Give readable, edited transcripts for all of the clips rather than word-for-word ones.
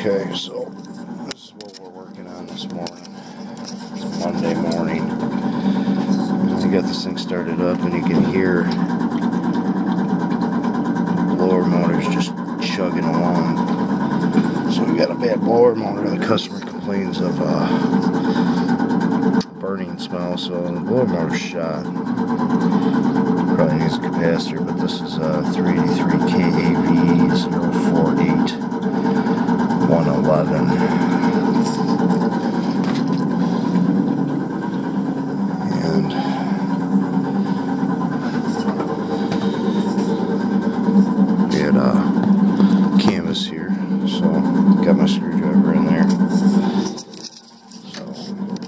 Okay, so this is what we're working on this morning. It's Monday morning. I got this thing started up and you can hear the blower motors just chugging along. So we got a bad blower motor. The customer complains of burning smell, so the blower motor's shot. Probably needs a capacitor, but this is a 383KAV048111. And we had canvas here, so got my screwdriver in there. So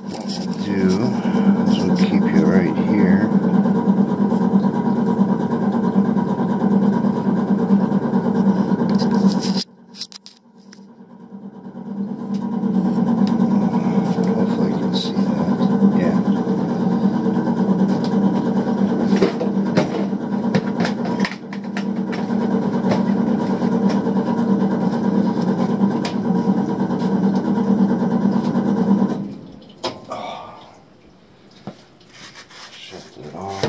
what we'll do is we'll keep you right here. Hopefully you can see that. Yeah. Shift it off.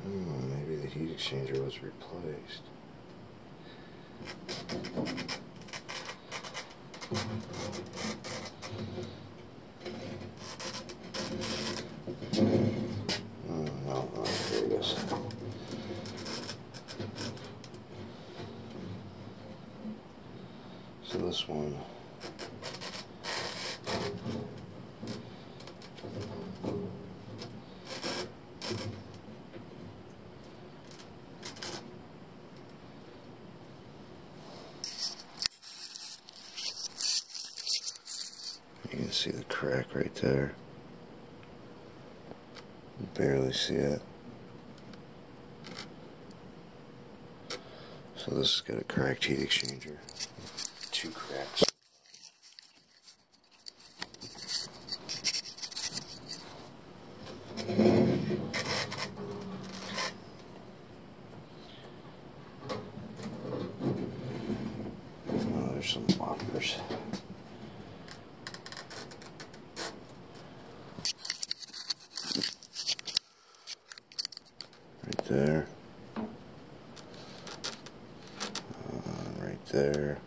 Maybe the heat exchanger was replaced. No, there it is. So this one. You can see the crack right there. You barely see it. So this has got a cracked heat exchanger. 2 cracks. Oh, there's some lockers. Right there. Right there.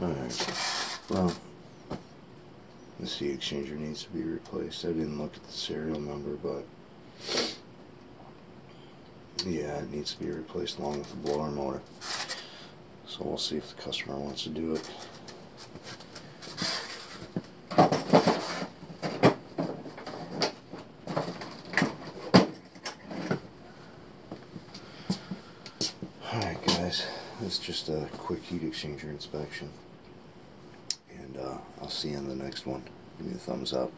Alright, well, this heat exchanger needs to be replaced. I didn't look at the serial number, but yeah, it needs to be replaced along with the blower motor. So we'll see if the customer wants to do it. Alright guys, it's just a quick heat exchanger inspection. And I'll see you in the next one. Give me a thumbs up.